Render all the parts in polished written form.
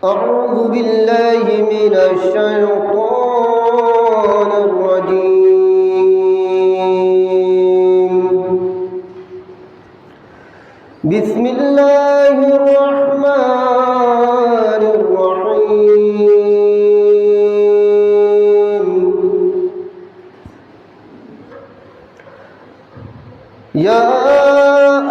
أعوذ بالله من الشيطان الرجيم بسم الله الرحمن الرحيم يا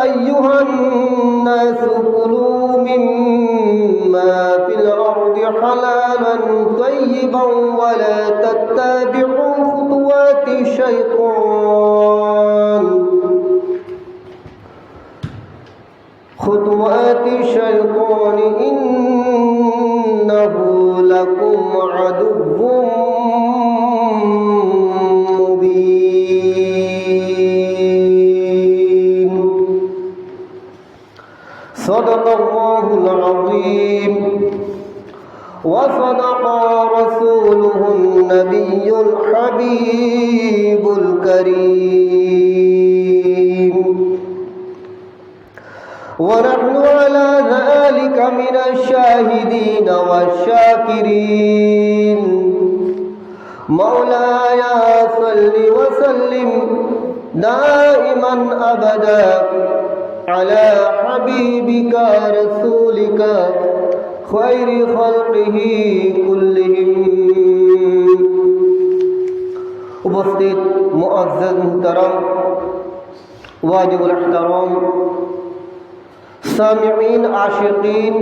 أيها الناس كلوا مما في الأرض حلالا طيبا ولا تتبعوا خطوات الشيطان إنه لكم عدو مبين صدق الله العظيم وصدق رسوله النبي الحبيب الكريم ونحن على ذلك من الشاهدين والشاكرين مولاي صل وسلم دائما أبدا على حبيبك رسولك خير خلقه كلهم उपस्थित मुअज़्ज़ज़ मुहतरम वाजिबुल एहतराम सामिईन आशिकीन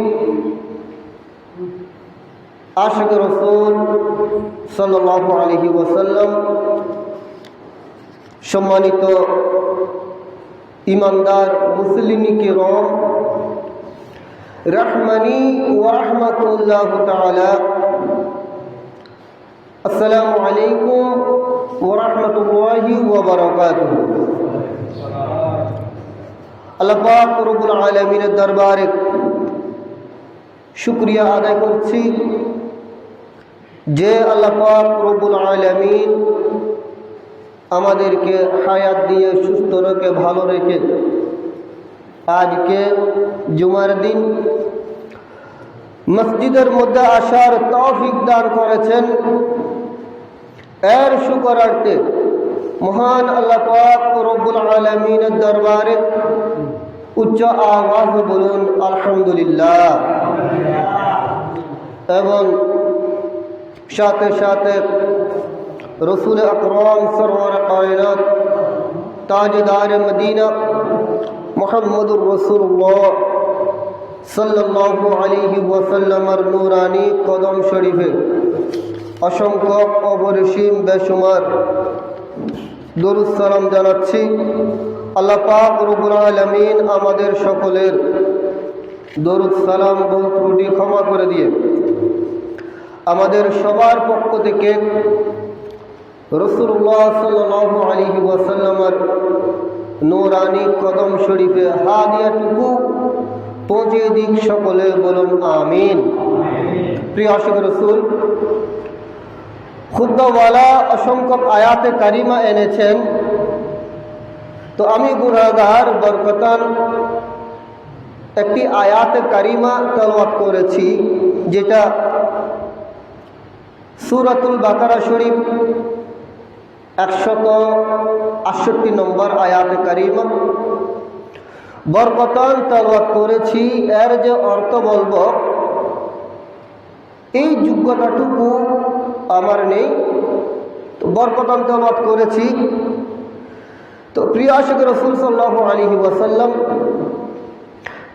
आशिक रसूल सल्लल्लाहु अलैहि वसल्लम सम्मानित ईमानदार मुस्लिमी किराम रहमानी व रहमतुल्लाह ताला अस्सलामु अलैकुम व रहमतुल्लाहि व बरकातुहू। আল্লাহ পাক রব্বুল আলামিনের দরবারে শুকরিয়া আদায় করছি যে আল্লাহ পাক রব্বুল আলামিন আমাদেরকে হায়াত দিয়ে সুস্থ রেখে ভালো রেখে আজকে জুমার দিন মসজিদের মধ্যে আসার তৌফিক দান করেছেন। এর শুকরার্থে মহান আল্লাহ পাক রব্বুল আলামিনের দরবারে উচ্চ আওয়াজে বলুন আলহামদুলিল্লাহ। এবং সাথে সাথে রসুল আকরাম সরওয়ার কায়নাত তাজদার মদিনা মুহাম্মদুর রাসূলুল্লাহ সাল্লাল্লাহু আলাইহি ওয়াসাল্লামের নূরানি কদম শরীফে অসংখ্য অপরিসীম বেশুমার দরুদ সালাম জানাচ্ছি। আল্লাহ পাক রব্বুল আলামিন আমাদের সকলের দরুদ সালাম ভুল ত্রুটি ক্ষমা করে দিয়ে আমাদের সবার পক্ষ থেকে রাসূলুল্লাহ সাল্লাল্লাহু আলাইহি ওয়াসাল্লামের নূরানি কদম শরীফে হাদিয়াটুকু পৌঁছে দিক, সকলে বলুন আমিন। প্রিয় আশিক রাসূল, খুতবাওয়ালা অসংখ্য আয়াতে কারিমা এনেছেন, তো আমি গুনাহগার বরকতান একটি আয়াতে কারিমা তেলাওয়াত করেছি, যেটা সূরাতুল বাকারা শরীফ 168 নম্বর আয়াতে কারিমা বরকতান তেলাওয়াত করেছি। এর যে অর্থ বলবো এই যোগ্যতাটুকু আমার নেই, তো বরকতান তেলাওয়াত করেছি। তো প্রিয় আশিক রাসূল সাল্লাল্লাহু আলাইহি ওয়াসাল্লাম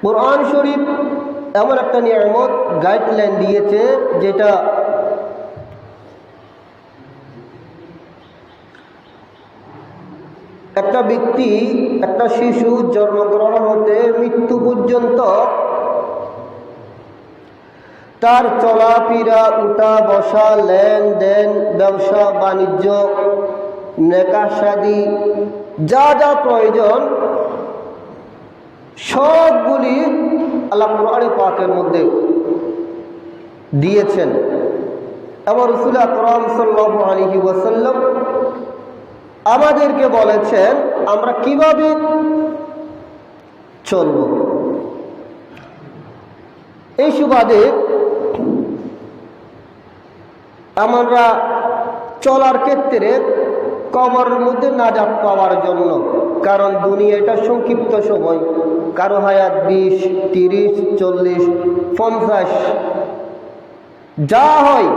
কুরআন শরীফ এমন একটা নিয়ামত গাইডলাইন দিয়েছে, যেটা একটা ব্যক্তি, একটা শিশু জন্মগ্রহণ হতে মৃত্যু পর্যন্ত তার চলাফেরা, উঠা বসা, লেনদেন, ব্যবসা বাণিজ্য, নেকাহ শাদী, যা যা প্রয়োজন সবগুলি আল্লাহ কুরআনে পাকের মধ্যে দিয়েছেন। এবং রাসূল আকরাম সাল্লাল্লাহু আলাইহি ওয়াসাল্লাম আমাদেরকে বলেছেন আমরা কিভাবে চলব। এই সুবাদে আমরা চলার ক্ষেত্রে কবরের মধ্যে নাজাত পাওয়ার জন্য, কারণ দুনিয়াটা সংক্ষিপ্ত সময়, কারো হায়াত 20, 30, 40, 50, যা হয়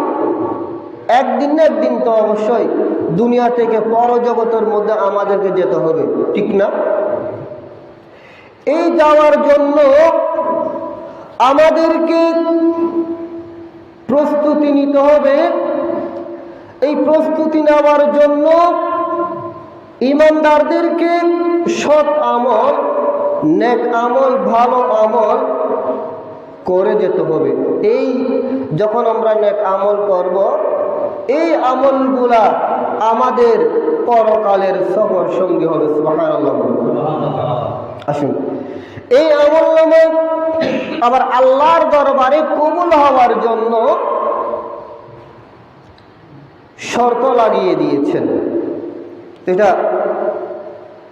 একদিন না একদিন তো অবশ্যই দুনিয়া থেকে পরজগতের মধ্যে আমাদেরকে যেতে হবে, ঠিক না? এই যাওয়ার জন্য আমাদেরকে প্রস্তুতি নিতে হবে। এই প্রস্তুতি নেওয়ার জন্য ঈমানদারদেরকে সৎ আমল, নেক আমল, ভালো আমল করে যেতে হবে। এই যখন আমরা নেক আমল করব, এই আমলগুলা আমাদের পরকালের সফর সঙ্গী হবে। সুবহানাল্লাহ। আসুন, এই আমলনামা আবার আল্লাহর দরবারে কবুল হওয়ার জন্য শর্ত লাগিয়ে দিয়েছেন। এটা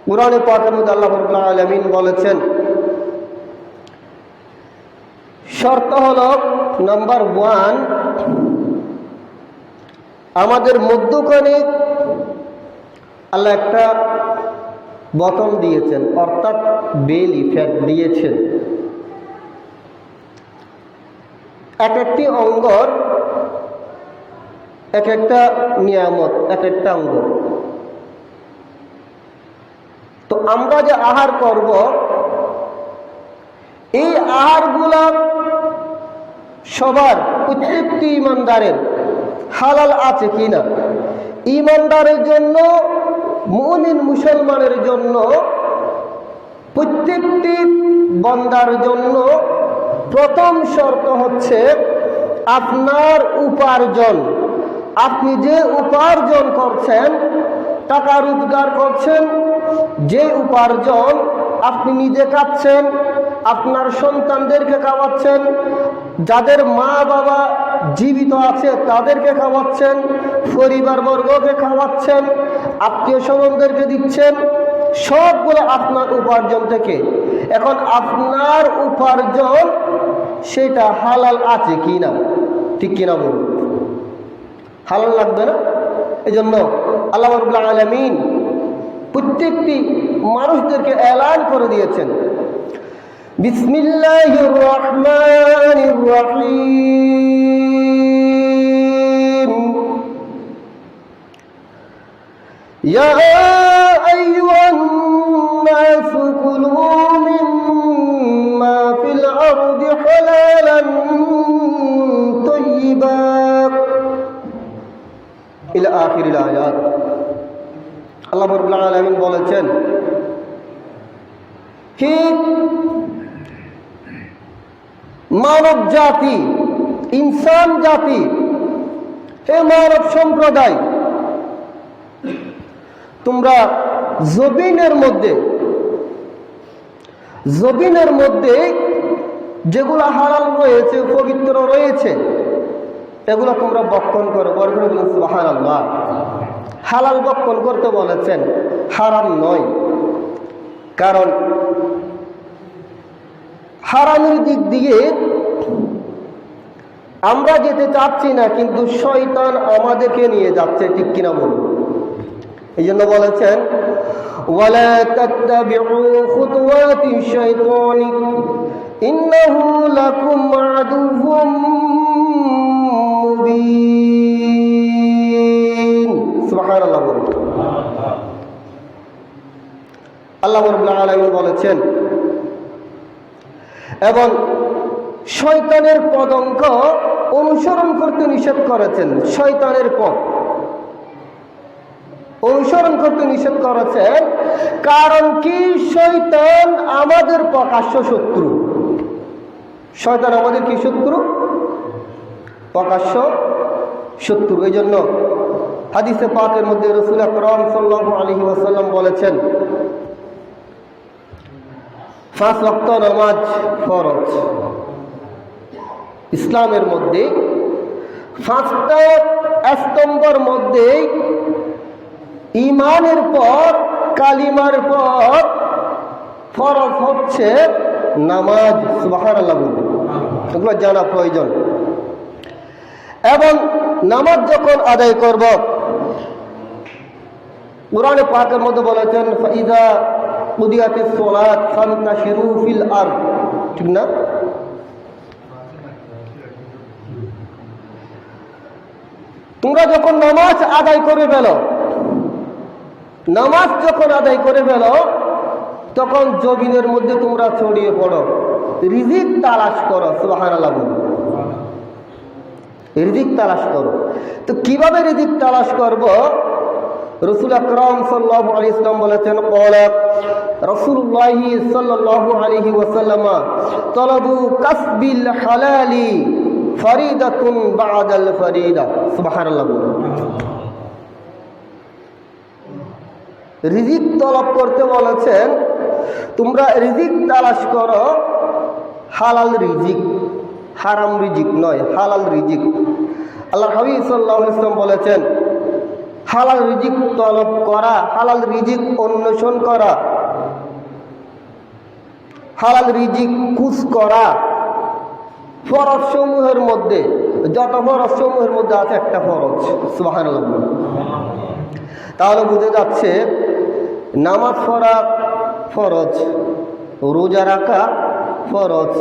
কুরআনে পাকের মধ্যে আল্লাহ রাব্বুল আলামিন বলেছেন, শর্ত হলো নাম্বার 1, আমাদের মধ্যখানে আল্লাহ একটা বটন দিয়েছেন, অর্থাৎ বেলি ফ্যাট দিয়েছেন। এক একটি অঙ্গর এক একটা নিয়ামত, এক একটা অঙ্গ। তো আমরা যে আহার করব, এই আহারগুলা সবার, প্রত্যেকটি ঈমানদারের হালাল আছে কিনা, ঈমানদারের জন্য, মুমিন মুসলমানের জন্য, প্রত্যেকটি বান্দার জন্য প্রথম শর্ত হচ্ছে আপনার উপার্জন। আপনি যে উপার্জন করছেন, টাকা রোজগার করছেন, যে উপার্জন আপনি নিজে খাচ্ছেন, আপনার সন্তানদেরকে খাওয়াচ্ছেন, যাদের মা বাবা জীবিত আছে তাদেরকে খাওয়াচ্ছেন, পরিবারবর্গকে খাওয়াচ্ছেন, আত্মীয় স্বজনদেরকে দিচ্ছেন, সবগুলো আপনার উপার্জন থেকে। এখন আপনার উপার্জন সেটা হালাল আছে কিনা, ঠিক কিনা বলুন? হালাল লাগবে না? এই জন্য আল্লাহ রাব্বুল আলামিন প্রত্যেকটি মানুষদেরকে এলান করে দিয়েছেন, বিসমিল্লাহির রহমানির রহিম, ইয়া আইয়ুহান নাসু কুলু মিম্মা ফিল আরদি হালালান তাইয়্যিবা ইলা আখিরিল আয়াত। আল্লাহ রাব্বুল আলামিন বলেছেন, হে মানব জাতি, ইনসান জাতি, হে মানব সম্প্রদায়, তোমরা জমিনের মধ্যে যেগুলো হালাল রয়েছে, পবিত্র রয়েছে, এগুলো তোমরা ভক্ষণ করো। বলুন সুবহানাল্লাহ। হালাল ভক্ষণ করতে বলেছেন, হারাম নয়। কারণ হারামের দিক দিয়ে আমরা যেতে চাচ্ছি না, কিন্তু শয়তান আমাদেরকে নিয়ে যাচ্ছে, ঠিক কিনা বলুন? এই জন্য বলেছেন, ওয়ালা তাত্তাবিউ খুতুওয়াতিশ শাইতানি ইন্নাহু লাকুম আদুউম মুবিন। সুবহানাল্লাহ বলুন। আল্লাহ রাব্বুল আলামিন বলেছেন, এবং শয়তানের পদাঙ্ক অনুসরণ করতে নিষেধ করেছেন। শয়তানের পথ অনুসরণ করতে নিষেধ করেছেন, কারণ কি? শয়তান আমাদের প্রকাশ্য শত্রু। শয়তান আমাদের কি শত্রু? প্রকাশ্য শত্রু। এই জন্য হাদিসে পাকের মধ্যে রাসূল আকরাম সাল্লাল্লাহু আলাইহি ওয়াসাল্লাম বলেছেন, 5 ওয়াক্ত নামাজ ফরজ। ইসলামের মধ্যে 5টা স্তম্ভের মধ্যে ঈমানের পর, কালিমার পর ফরজ হচ্ছে নামাজ। সুবহানাল্লাহ বলুন। এগুলো জানা প্রয়োজন। এবং নামাজ যখন আদায় করব, কুরআনে পাকের মধ্যে বলেছেন ফাইদা কুদিয়াতিস সালাত ফান্তাশিরু ফিল আরদ, ঠিক না? তোমরা যখন নামাজ আদায় করে ফেলো, নামাজ যখন আদায় করে ফেলো তখন জমিনের মধ্যে তোমরা ছড়িয়ে পড়ো, রিজিক তালাশ করো। সুবহানাল্লাহ, রিজিক তালাশ করো। তো কিভাবে রিজিক তালাশ করব? রাসূল আকরাম সাল্লাল্লাহু আলাইহি ওয়াসাল্লাম বলেছেন, ক্বালা রাসূলুল্লাহ সাল্লাল্লাহু আলাইহি ওয়াসাল্লাম তালাবু কাসবিল হালালি ফরিদাতুন বা'দাল ফরিদা। সুবহানাল্লাহ। রিজিক তলব করতে বলেছেন, তোমরা রিজিক তালাশ করো, হালাল রিজিক, হারাম রিজিক নয়, হালাল রিজিক। আল্লাহর হাবিব সাল্লাল্লাহু আলাইহি ওয়াসাল্লাম বলেছেন, হালাল রিজিক তলব করা, হালাল রিজিক অন্বেষণ করা, হালাল রিজিক কুস করা ফরজ সমূহের মধ্যে, যত ফরজ সমূহের মধ্যে আছে একটা ফরজ। সুবহানাল্লাহ। তাহলে বুঝে যাচ্ছে নামাজ পড়া ফরজ, রোজা রাখা ফরজ,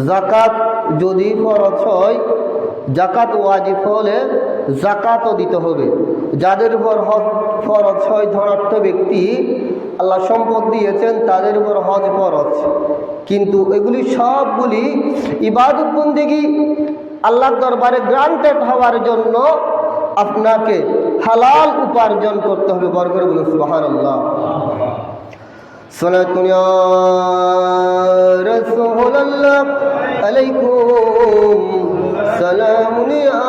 যাকাত যদি ফরজ হয়, যাকাত ওয়াজিব হলে যাকাতও দিতে হবে। যাদের উপর ফরজ হয়, ধনাঢ্য ব্যক্তি, আল্লাহ সম্পদ দিয়েছেন, তাদের উপর হজ ফরজ। কিন্তু এগুলি সবগুলি ইবাদত বন্দেগী আল্লাহর দরবারে গ্রান্টেড হওয়ার জন্য আপনাকে হালাল উপার্জন করতে হবে। বড় করে বলুন সুবহানাল্লাহ। সালাতুন ইয়া রাসূলুল্লাহ আলাইকুম সালামুন ইয়া।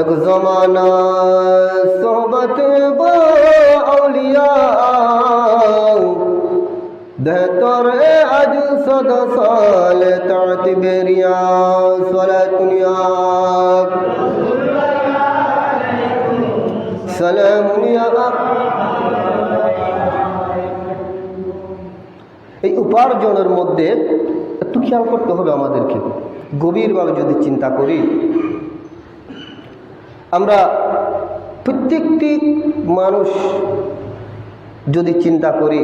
এক জমানা সোহবত বা আউলিয়া বেহতর আজ সদ সাল তা'তিবেরিয়া। সালাতুন ইয়া সালামুন ইয়া। এই উপার্জনের মধ্যে একটু খেয়াল করতে হবে আমাদেরকে, গভীরভাবে যদি চিন্তা করি। আমরা প্রত্যেকটি মানুষ যদি চিন্তা করি,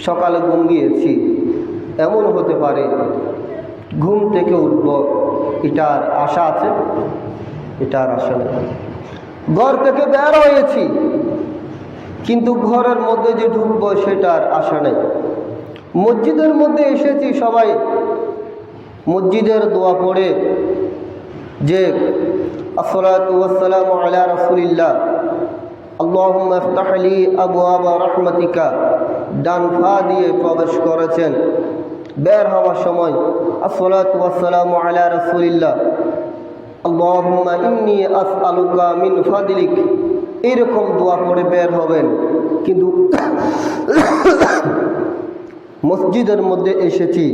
সকালে ঘুম গিয়েছি, এমন হতে পারে ঘুম থেকে উঠব, এটার আশা আছে, এটার আশা নেই। ঘর থেকে বের হয়েছি, কিন্তু ঘরের মধ্যে যে ঢুকবো সেটার আশা নেই। মসজিদের মধ্যে এসেছি, সবাই মসজিদের দোয়া পড়ে যে আসসালাতু ওয়াসসালামু আলা রাসূলিল্লাহ আল্লাহুম্মা ইফতাহ লি আবওয়াবা রাহমাতিকা ডান পা দিয়ে প্রবেশ করেছেন। বের হওয়ার সময় আসসালাতু ওয়াসসালামু আলা রাসূলিল্লাহ আল্লাহুম্মা ইন্নী আসআলুকা মিন ফাদলিক, এরকম দোয়া পড়ে বের হবেন। কিন্তু মসজিদের মধ্যে এসেছি,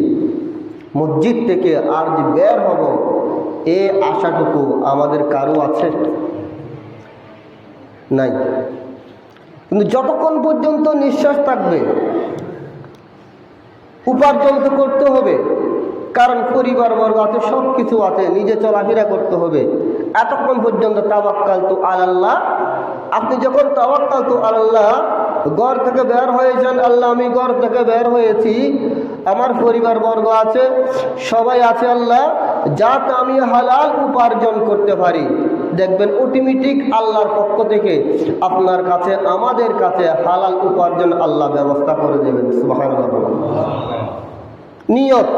মসজিদ থেকে আর যে বের হব এ আশাটুকু আমাদের কারো আছে? নাই। কিন্তু যতক্ষণ পর্যন্ত নিঃশ্বাস থাকবে উপার্জন তো করতে হবে, কারণ পরিবারবর্গ আছে, সব কিছু আছে, নিজে চলাফেরা করতে হবে। এতক্ষণ পর্যন্ত তাওয়াক্কালতু আলাল্লাহ। আপনি যখন তাওয়াক্কালতু আলাল্লাহ, ঘর থেকে বের হয়েছেন, আল্লাহ আমি ঘর থেকে বের হয়েছি, আমার পরিবারবর্গ আছে, সবাই আছে, আল্লাহ যাতে আমি হালাল উপার্জন করতে পারি, দেখবেন অটোমেটিক আল্লাহর পক্ষ থেকে আপনার কাছে, আমাদের কাছে হালাল উপার্জন আল্লাহ ব্যবস্থা করে দেবেন। সুবহানাল্লাহ। নিয়ত,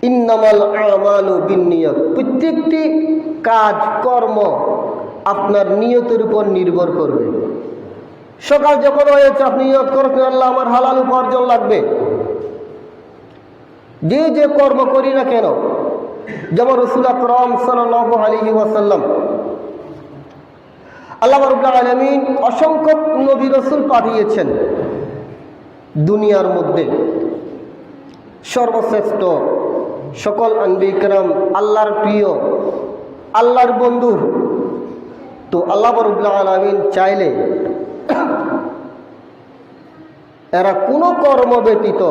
ইন্নামাল আমালু বিন্নিয়াত, প্রত্যেকটি কাজ কর্ম আপনার নিয়তের উপর নির্ভর করবে। সকাল যখন হয়েছে আপনি নিয়ত করছেন আল্লাহ আমার হালাল উপার্জন লাগবে, যে যে কর্ম করি না কেন। যেমন রাসূল আকরাম সাল্লাল্লাহু আলাইহি ওয়াসাল্লাম, আল্লাহ রাব্বুল আলামিন অসংখ্য নবী রাসূল পাঠিয়েছেন দুনিয়ার মধ্যে। সর্বশ্রেষ্ঠ সকল আম্বিয়া কিরাম, আল্লাহর প্রিয়, আল্লাহর বন্ধু। তো আল্লাহ রাব্বুল আলামিন চাইলে এরা কোনো কর্ম ব্যতীত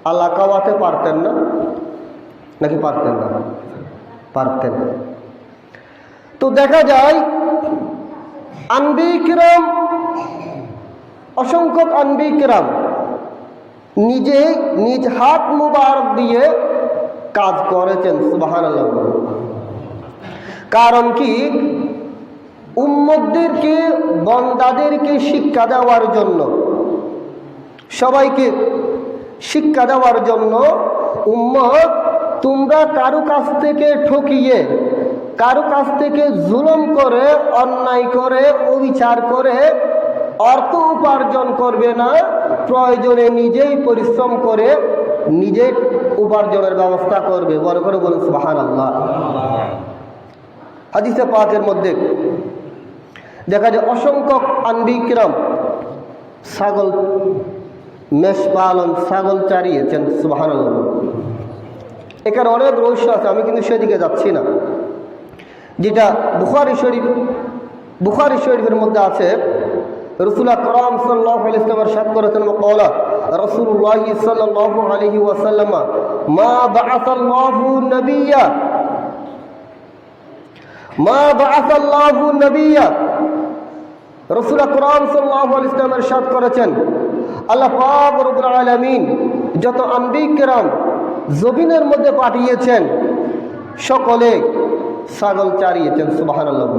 আল্লাহ খাওয়াতে পারতেন না, নাকি পারতেন না? পারতেন। তো দেখা যায় আনবিয়া কিরাম, অসংখ্য আনবিয়া কিরাম নিজে নিজ হাত মুবারক দিয়ে কাজ করেছেন। সুবহানাল্লাহ। কারণ কি? উম্মতদেরকে, বান্দাদেরকে শিক্ষা দেওয়ার জন্য, সবাইকে শিক্ষা দেওয়ার জন্য, উম্মত তোমরা কারো কাছ থেকে ঠকিয়ে, কারো কাছ থেকে জুলুম করে, অন্যায় করে, অবিচার করে অর্থ উপার্জন করবে না। প্রয়োজনে নিজেই পরিশ্রম করে নিজে উপার্জনের ব্যবস্থা করবে। বড় করে বলুন সুবহানাল্লাহ। হাদিসে পাকের মধ্যে দেখা যায় অসংখ্য আনবিয়া কিরাম ছাগল, মেষ পালন, ছাগল চারিয়েছেন। সুবহানাল্লাহ। এখানে অনেক রহস্য আছে, আমি কিন্তু সেদিকে যাচ্ছি না। যেটা বুখারী শরীফের মধ্যে আছে, রাসূল আকরাম সাল্লাল্লাহু আলাইহি ওয়াসাল্লাম ইরশাদ করেছেন, ওয়াকালা রাসূলুল্লাহ সাল্লাল্লাহু আলাইহি ওয়াসাল্লাম, মা বাআসাল্লাহু নাবিয়্যা, মা বাআসাল্লাহু নাবিয়্যা। রাসূল আকরাম সাল্লাল্লাহু আলাইহি ওয়াসাল্লাম ইরশাদ করেছেন, আল্লাহ পাক রব্বুল আলামিন যত আনবিয়া কিরাম জমিনের মধ্যে পাঠিয়েছেন সকলে ছাগল চারিয়েছেন। সুবহানাল্লাহ।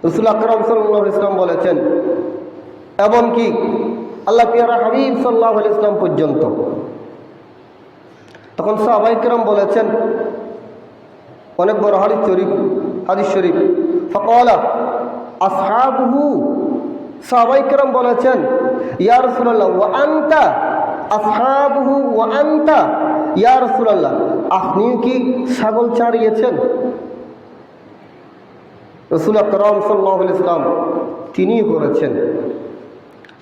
রাসূল আকরাম সাল্লাল্লাহু আলাইহি ওয়াসাল্লাম বলেছেন, এমনকি আল্লাহ পিয়ারা হাবিব সাল্লাল্লাহু আলাইহি ওয়াসাল্লাম পর্যন্ত। তখন সাহাবায়ে কেরাম বলেছেন, অনেক বড় হাদিস শরীফ, ফাকালা আসহাবুহু, সাহাবায়ে কেরাম বলেছেন, ইয়া রাসূলুল্লাহ ওয়া আনতা আসহাবুহু ওয়া আনতা, ইয়া রাসূলুল্লাহ আপনিও কি ছাগল চারিয়েছেন? রাসূল আকরাম সাল্লাল্লাহু আলাইহি ওয়াসাল্লাম তিনিই করেছেন।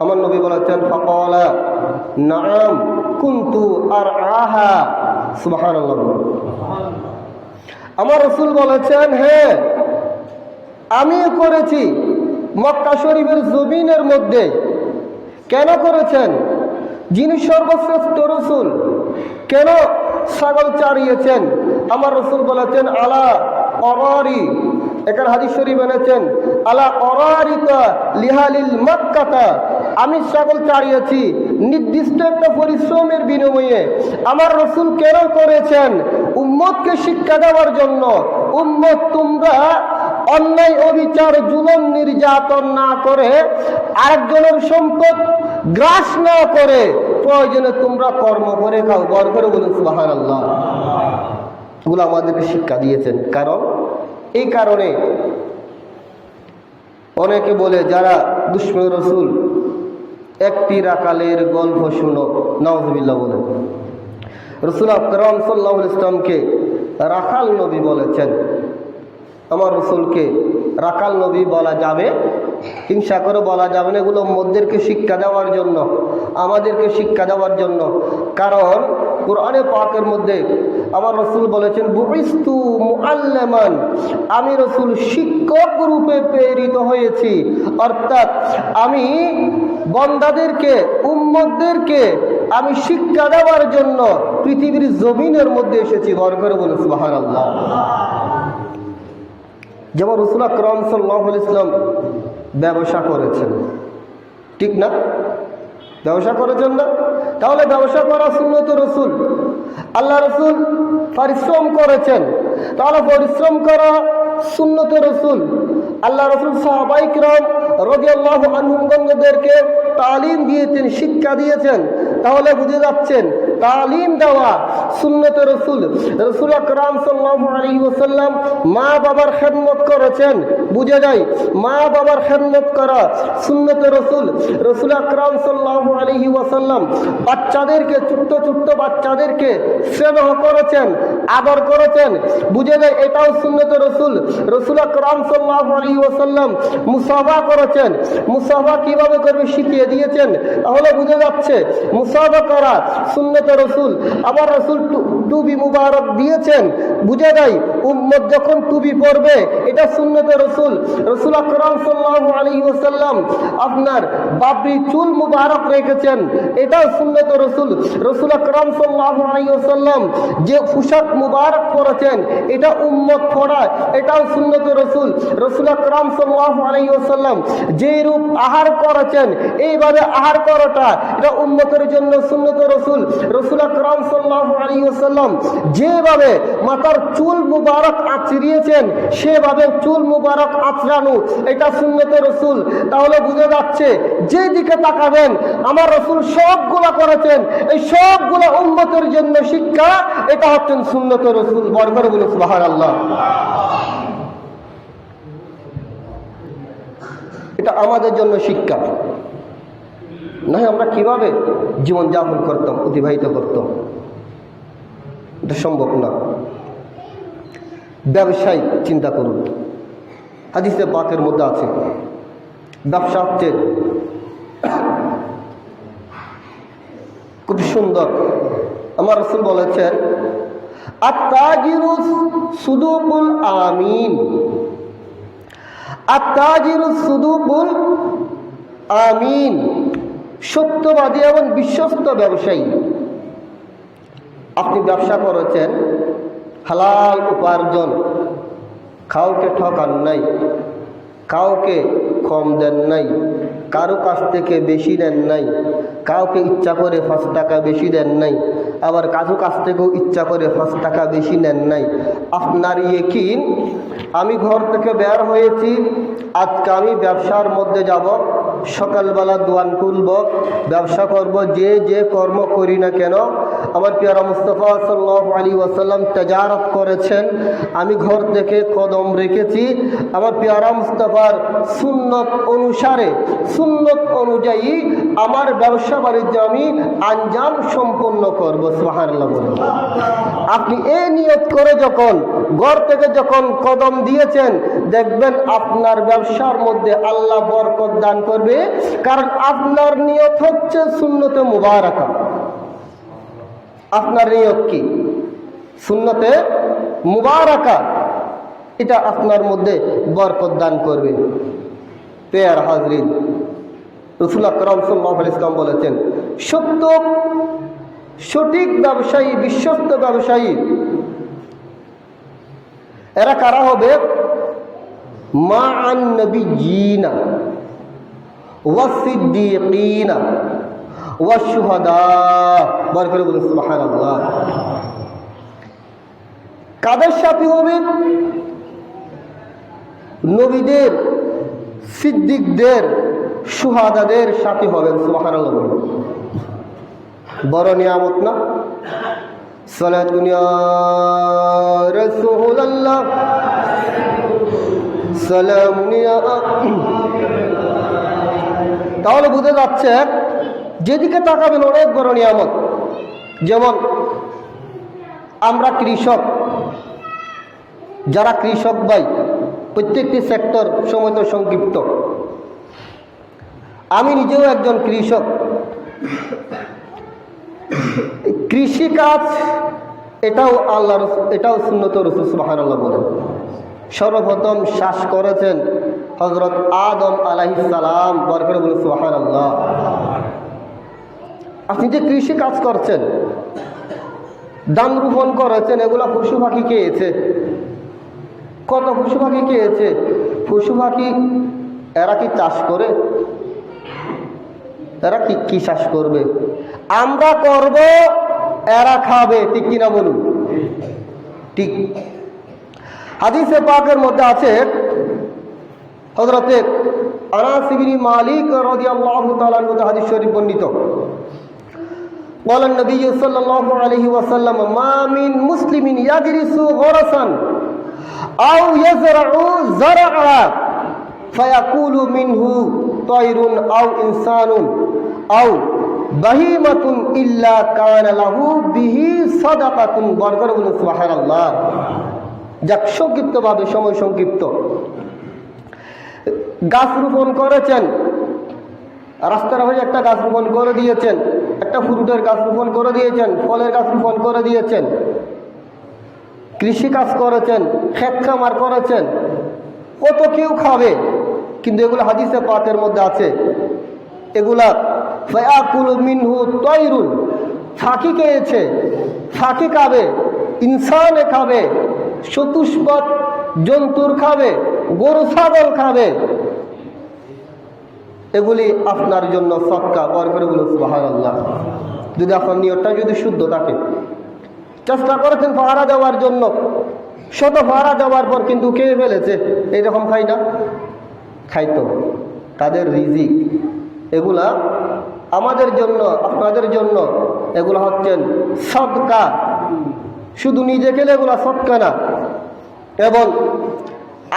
আমার নবী বলেছেন, ফাকালা নাআম কুনতু আরআহা। সুবহানাল্লাহ। আমার রাসূল বলেছেন, হ্যাঁ আমিও করেছি মক্কা শরীফের জমিনের মধ্যে। কেন করেছেন? যিনি সর্বশ্রেষ্ঠ রাসূল কেন ছাগল চারিয়েছেন? আমার রাসূল বলেছেন, আলা অরারি, এখানে হাদিস শরীফ এনেছেন, আলা অরারিকা লিহালিল মক্কাতা, আমি ছাগল চারিয়েছি নির্দিষ্ট একটা পরিশ্রমের বিনিময়ে। আমার রাসূল কেন করেছেন? উম্মতকে শিক্ষা দেওয়ার জন্য। উম্মত তোমরা অন্যায়, অবিচার, জুলুম, নির্যাতন না করে, আরেকজনের সম্পদ গ্রাস না করে, প্রয়োজনে তোমরা কর্ম করে খাও। বড় করে বলুন সুবহানাল্লাহ। এগুলো আমাদেরকে শিক্ষা দিয়েছেন। কারণ এই কারণে অনেকে বলে, যারা দুশমন রাসূল, একটি রাখালের গল্প শুনো, নাউযুবিল্লাহ বলেন। রাসূল আকরাম সাল্লাল্লাহু আলাইহি ওয়াসাল্লামকে রাখাল নবী বলেছেন। আমার রাসূলকে রাখাল নবী বলা যাবে? হিংসা করে বলা যাবে না। এগুলো উম্মতদেরকে শিক্ষা দেওয়ার জন্য, আমাদেরকে শিক্ষা দেওয়ার জন্য। কারণ কোরআনে পাকের মধ্যে আমার রাসূল বলেছেন, বুইস্তু মুআল্লিমান, আমি রাসূল শিক্ষক রূপে প্রেরিত হয়েছি। অর্থাৎ আমি বান্দাদেরকে, উম্মতদেরকে আমি শিক্ষা দেওয়ার জন্য পৃথিবীর জমিনের মধ্যে এসেছি। বড় করে বলুন সুবহানাল্লাহ। যেমন রাসূল আকরাম সাল্লাল্লাহু আলাইহি ওয়াসাল্লাম ব্যবসা করেছেন, ঠিক না? ব্যবসা করেছেন না? তাহলে ব্যবসা করা সুন্নত রাসূল। আল্লাহ রাসূল পরিশ্রম করেছেন, তাহলে পরিশ্রম করা সুন্নত রাসূল। আল্লাহ রাসূল সাহাবায়ে কিরাম রাদিয়াল্লাহু আনহুমগণদেরকে তালিম দিয়েছেন, শিক্ষা দিয়েছেন। তাহলে বুঝে যাচ্ছেন তালিম দেওয়া সুন্নত রাসূল। রাসূল আকরাম সাল্লাল্লাহু আলাইহি ওয়াসাল্লাম মা বাবার খেদমত করেছেন, বুঝে যায় মা বাবার খেদমত করা সুন্নত রাসূল। রাসূল আকরাম সাল্লাল্লাহু আলাইহি ওয়াসাল্লাম বাচ্চাদেরকে, ছোট্ট ছোট্ট বাচ্চাদেরকে স্নেহ করেছেন, আদর করেছেন, বুঝে যায় এটাও সুন্নত রাসূল। রাসূল আকরাম সাল্লাল্লাহু আলাইহি ওয়াসাল্লাম মুসাফা করেছেন, মুসাফা কিভাবে করবে শিখিয়ে দিয়েছেন। তাহলে বুঝে যাচ্ছে মুসাফা করা সুন্নত সুন্নতে রসুল। আবার রসুল টুপি মুবারক দিয়েছেন, বুঝে যায় উম্মত যখন টুপি পরবে এটা সুন্নতে রসুল। রসুল আকরাম সাল্লাল্লাহু আলাইহি ওয়াসাল্লাম আপনার বাবরি চুল মুবারক রেখেছেন, এটাও সুন্নতে রসুল। রসুল আকরাম সাল্লাল্লাহু আলাইহি ওয়াসাল্লাম যে পোশাক মুবারক পরেছেন এটা উম্মত পরা, এটাও সুন্নতে রসুল। রসুল আকরাম সাল্লাল্লাহু আলাইহি ওয়াসাল্লাম যে রূপ আহার করেছেন এইভাবে আহার করাটা এটা উম্মতের জন্য সুন্নতে রসুল। রসুল আকরাম সাল্লাল্লাহু আলাইহি ওয়াসাল্লাম যেভাবে মাথার চুল মুবারক আঁচড়িয়েছেন সেভাবে চুল মুবারক আঁচড়ানো এটা সুন্নতে রসুল। তাহলে বুঝে যাচ্ছে যে দিকে তাকাবেন আমার রসুল সবগুলা করেছেন, এই সবগুলা উম্মতের জন্য শিক্ষা, এটা হচ্ছেন সুন্নতে রসুল। বড় করে বলুন সুবহানাল্লাহ। এটা আমাদের জন্য শিক্ষা, না আমরা কিভাবে জীবনযাপন করতাম, অতিবাহিত করতাম, এটা সম্ভব না। ব্যবসায়ী চিন্তা করুন, হাদিসে পাকের মধ্যে আছে ব্যবসা হচ্ছে খুব সুন্দর। আমার রাসূল বলেছেন আত-তাজিরু সুদুকুল আমিন, আত-তাজিরু সুদুকুল আমিন, সত্যবাদী এবং বিশ্বস্ত ব্যবসায়ী। আপনি ব্যবসা করেছেন, হালাল উপার্জন, কাউকে ঠকান নাই, কাউকে কম দেন নাই, কারো কাছ থেকে বেশি দেন নাই, কাউকে ইচ্ছা করে 5 টাকা বেশি দেন নাই, আবার কারো কাছ থেকেও ইচ্ছা করে 5 টাকা বেশি নেন নাই। আপনার ইয়াকিন আমি ঘর থেকে বের হয়েছি, আজকে আমি ব্যবসার মধ্যে যাব, সকালবেলা দোকান খুলব, ব্যবসা করব, যে যে কর্ম করি না কেন আমার পেয়ারা মুস্তাফা সাল্লাল্লাহু আলাইহি ওয়াসাল্লাম তাজারত করেছেন, আমি ঘর থেকে কদম রেখেছি আমার পেয়ারা মুস্তাফার সুন্নত অনুসারে, সুন্নত অনুযায়ী আমার ব্যবসা বাণিজ্য আমি আঞ্জাম সম্পন্ন করব। সুবহানাল্লাহ বলেন। আপনি এই নিয়ত করে যখন ঘর থেকে যখন কদম দিয়েছেন দেখবেন আপনার ব্যবসার মধ্যে আল্লাহ বরকত দান করবে, কারণ আপনার নিয়ত হচ্ছে সুন্নতে মুবারাকা। আপনার নিয়ত কি? সুন্নতে মুবারাকা, এটা আপনার মধ্যে বরকত দান করবে। পেয়ার হাজরিন, রাসূল আকরাম সাল্লাল্লাহু আলাইহি ওয়াসাল্লাম বলেছেন সত্য সঠিক ব্যবসায়ী, বিশ্বস্ত ব্যবসায়ী এরা কারা হবে? মা'আন নবিয়্যিনা ওয়াস সিদ্দীকিনা ওয়াস শুহাদা। বড় করে বলুন সুবহানাল্লাহ। কাদের সাথে হবে? নবীদের, সিদ্দিকদের, শুহাদাদের সাথে হবেন। সুবহানাল্লাহ বলুন। বড় নিয়ামত না? সালাতুন ইয়া রাসূলুল্লাহ, সালামুন ইয়া। তাহলে বুঝে যাচ্ছে যেদিকে তাকাবেন অনেক বড় নিয়ামত। যেমন আমরা কৃষক, যারা কৃষক ভাই, প্রত্যেকটি সেক্টর সময় তো সংক্ষিপ্ত। আমি নিজেও একজন কৃষক। কৃষিকাজ এটাও আল্লাহর, এটাও সুন্নত রাসূল সুবহানাল্লাহ বলেন। সর্বপ্রথম শ্বাস করেছেন হযরত আদম আলাইহিস সালাম। বড় করে বলুন সুবহানাল্লাহ। আপনি যে কৃষি কাজ করছেন, ধান রোপণ করেছেন, এগুলা পশু পাখি খেয়েছে। কত পশু পাখি খেয়েছে? পশু পাখি এরা কি চাষ করে? এরা কি চাষ করবে? আমরা করব, এরা খাবে, ঠিক কিনা বলুন? ঠিক। হাদিসে পাকের মধ্যে আছে হযরতে আনাস ইবনে মালিক রাদিয়াল্লাহু তাআলা আনহু হাদিস শরীফ বর্ণিত। قال النبي صلى الله عليه وسلم ما من مسلم يغرس غرسا أو يزرع زرعا فيقول منه طير أو إنسان أو بهيمة إلا كان له به صدقة। বরকত বলুন সুবহানাল্লাহ। যাক, সংক্ষিপ্তভাবে, সময় সংক্ষিপ্ত। গাছ রোপণ করেছেন, রাস্তার হয়ে একটা গাছ রোপণ করে দিয়েছেন, একটা ফ্রুটের গাছ রোপণ করে দিয়েছেন, ফলের গাছ রোপণ করে দিয়েছেন, কৃষিকাজ করেছেন, ক্ষেত খামার করেছেন, কত কেউ খাবে। কিন্তু এগুলো হাদিসে পাকের মধ্যে আছে, এগুলা ফায়াকুলু মিনহু তায়রুন, ফাঁকি খেয়েছে, ফাঁকি খাবে, ইনসানে খাবে, চতুষ্পদ জন্তুর খাবে, গরু ছাগল খাবে। এগুলি আপনার জন্য সদকা, বরকত বলুন সুবহানাল্লাহ। যদি আপনার নিয়তটা যদি শুদ্ধ থাকে, চেষ্টা করেছেন পাহারা দেওয়ার জন্য, শত পাহারা দেওয়ার পর কিন্তু খেয়ে ফেলেছে, এইরকম খাই না, খাইতো, তাদের রিজিক। এগুলা আমাদের জন্য, আপনাদের জন্য এগুলা হচ্ছেন সদকা। শুধু নিজে খেলে এগুলা সদকা না। এবং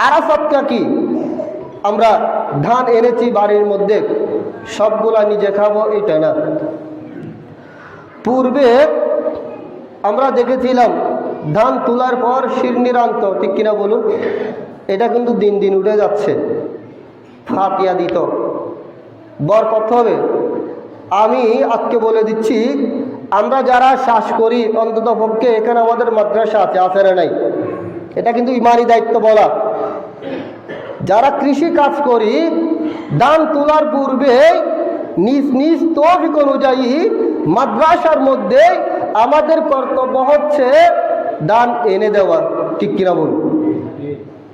আর সদকা কি? আমরা ধান এনেছি বাড়ির মধ্যে, সবগুলা নিজে খাবো এটা না। পূর্বে আমরা দেখেছিলাম ধান তোলার পর শিরনির আনত, ঠিক কিনা বলুন? এটা কিন্তু দিন দিন উঠে যাচ্ছে। ফাতিয়া দিত, বরকত হবে। আমি আজকে বলে দিচ্ছি, আমরা যারা শ্বাস করি অন্তত পক্ষে এখানে আমাদের মাদ্রাসা আছে, আছে না নাই? এটা কিন্তু ইমানি দায়িত্ব বলা। যারা কৃষি কাজ করি, ধান তোলার পূর্বে নিজ নিজ তৌফিক অনুযায়ী মাদ্রাসার মধ্যে আমাদের কর্তব্য হচ্ছে দান এনে দেওয়া, ঠিক কিনা বলুন?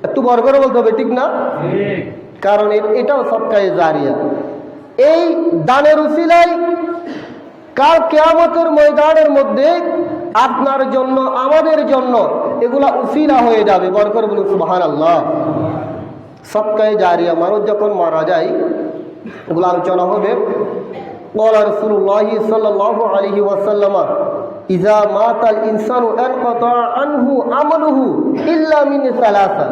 একটু বড় করে বলতে হবে, ঠিক না? কারণ এটাও সদকায়ে জারিয়া। এই দানের উসিলায় কাল কিয়ামতের ময়দানের মধ্যে আপনার জন্য, আমাদের জন্য এগুলা উসিলা হয়ে যাবে। বড় করে বলুন সুবহানাল্লাহ। সদকায়ে জারিয়া, মানুষ যখন মারা যায় এগুলো আলোচনা হবে। ক্বালা রাসূলুল্লাহি সাল্লাল্লাহু আলাইহি ওয়াসাল্লাম, ইযা মাতাল ইনসানু ইনকাতা আনহু আমালুহু ইল্লা মিন সালাসা।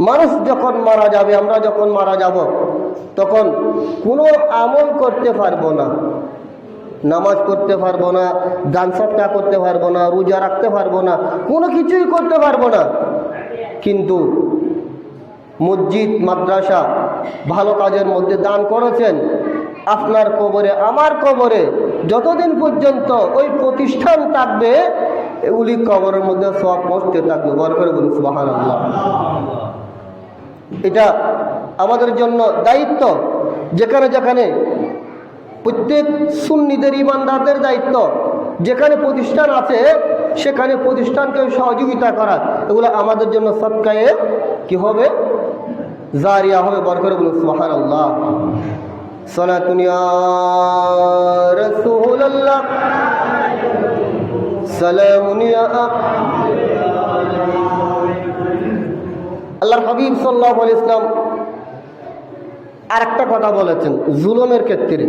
মানুষ যখন মারা যাবে, আমরা যখন মারা যাব, তখন কোনো আমল করতে পারবো না। নামাজ পড়তে পারবো না, দান সদকা করতে পারবো না, রোজা রাখতে পারবো না, কোনো কিছুই করতে পারবো না। কিন্তু মসজিদ, মাদ্রাসা, ভালো কাজের মধ্যে দান করেছেন, আপনার কবরে, আমার কবরে যতদিন পর্যন্ত ওই প্রতিষ্ঠান থাকবে, এগুলি কবরের মধ্যে সব পৌঁছতে থাকবে। বড় করে বলুন সুবহানাল্লাহ। এটা আমাদের জন্য দায়িত্ব। যেখানে যেখানে প্রত্যেক সুন্নিদের, ইমানদারদের দায়িত্ব, যেখানে প্রতিষ্ঠান আছে সেখানে প্রতিষ্ঠানকে সহযোগিতা করা, এগুলো আমাদের জন্য সদকায়ে কি হবে? জারিয়া হবে। বড় করে বলুন সুবহানাল্লাহ। সালাতুন ইয়া রাসূলুল্লাহ, সালামুন ইয়া আল্লাহর হাবিব সাল্লাল্লাহু আলাইহি ওয়াসাল্লাম আরেকটা কথা বলেছেন জুলুমের ক্ষেত্রে।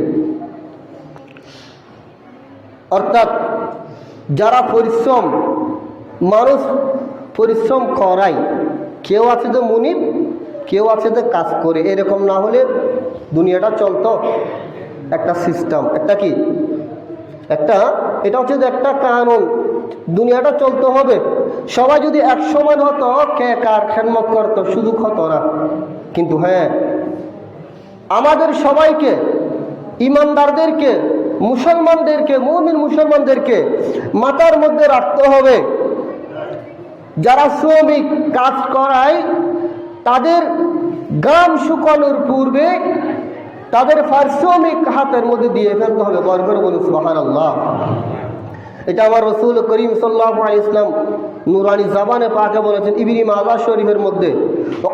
অর্থাৎ যারা পরিশ্রম, মানুষ পরিশ্রম করায়, কেউ আছে যে মুনিব, কেউ আছে যে কাজ করে, এরকম না হলে দুনিয়াটা চলতো। একটা সিস্টেম, একটা কি, একটা, এটা হচ্ছে যে একটা কানুন, দুনিয়াটা চলতে হবে। সবাই যদি এক সমান হতো, কে কার খেদমত করতো, শুধু হতো না। কিন্তু হ্যাঁ, আমাদের সবাইকে, ইমানদারদেরকে, মুসলমানদেরকে, মুমিন মুসলমানদেরকে মাথার মধ্যে রাখতে হবে, যারা শ্রমিক কাজ করায় তাদের গাম শুকানোর পূর্বে তাদের পারিশ্রমিক হাতের মধ্যে দিয়ে ফেলতে হবে। বড় করে বলুন সুবহানাল্লাহ। এটা আমার রাসূল করিম সাল্লাল্লাহু আলাইহি ওয়াসাল্লাম নুরানি জাবানে পাকে বলেছেন ইবনে মাজাহ শরীফের মধ্যে।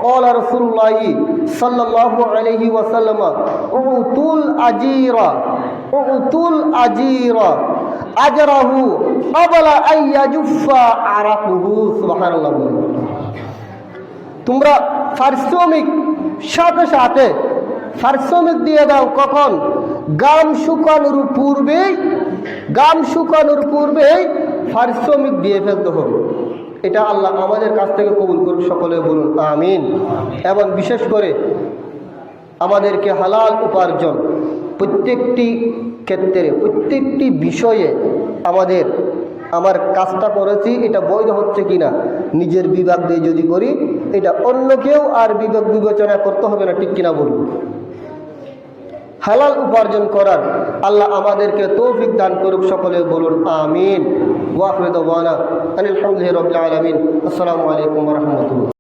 ওয়ালা রাসূলুল্লাহি সাল্লাল্লাহু আলাইহি ওয়াসাল্লাম উতুল আজিরা, উতুল আজিরা আজরাহু ক্বাবলা আইয়াজুফা আরাকুহু। সুবহানাল্লাহ। তোমরা পারিশ্রমিক সাথে সাথে পারিশ্রমিক দিয়ে দাও। কখন? গাম শুকানোর পূর্বেই, গাম শুকানোর পূর্বেই পারিশ্রমিক দিয়ে ফেলতে হবে। এটা আল্লাহ আমাদের কাছ থেকে কবুল করুন, সকলে বলুন আমিন। এবং বিশেষ করে আমাদেরকে হালাল উপার্জন প্রত্যেকটি ক্ষেত্রে, প্রত্যেকটি বিষয়ে আমার কাজটা করেছি এটা বৈধ হচ্ছে কিনা নিজের বিবেক দিয়ে যদি করি, এটা অন্য কেউ আর বিবেক বিবেচনা করতে হবে না, ঠিক কিনা বলুন। হালাল উপার্জন করার আল্লাহ আমাদেরকে তৌফিক দান করুক। সকলে বলুন আমিন। ওয়া আখিরু দাওয়ানা আলহামদুলিল্লাহি রাব্বিল আলামিন। আসসালামু আলাইকুম ওয়া রাহমাতুল্লাহ।